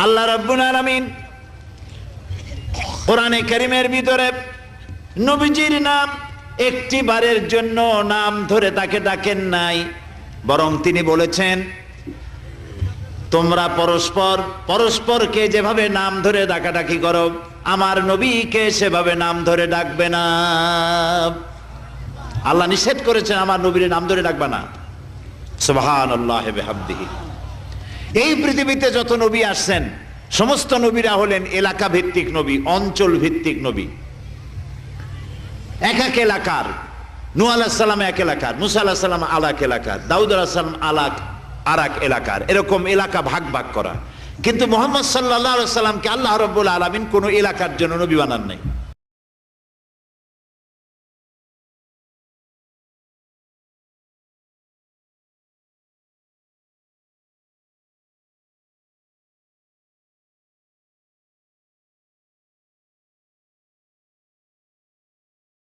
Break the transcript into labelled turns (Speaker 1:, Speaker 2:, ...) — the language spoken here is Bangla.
Speaker 1: আল্লাহ রাব্বুল আলামিন কোরআনে কারীমের ভিতরে নবীজির নাম একটি বারের জন্য নাম ধরে তাকে ডাকেন নাই, বরং তিনি বলেছেন তোমরা পরস্পর পরস্পরকে যেভাবে নাম ধরে ডাকাডাকি করো আমার নবীকে সেভাবে নাম ধরে ডাকবে না। আল্লাহ নিষেধ করেছেন আমার নবীর নাম ধরে ডাকবে না। সুবহানাল্লাহি ওয়া বিহামদিহি। এই পৃথিবীতে যত নবী আসছেন সমস্ত নবীরা হলেন এলাকা ভিত্তিক নবী, অঞ্চল ভিত্তিক নবী। এক এক এলাকার, নূহ আলাইহিস সালাম এক এলাকার, মুসা আলাইহিস সালাম আলাক এলাকার, দাউদ আলাইহিস সালাম আরাক এলাকার, এরকম এলাকা ভাগ ভাগ করা। কিন্তু মুহাম্মদ সাল্লাল্লাহু আলাইহি ওয়াসাল্লামকে আল্লাহ রাব্বুল আলামিন কোন এলাকার জন্য নবী বানান নাই।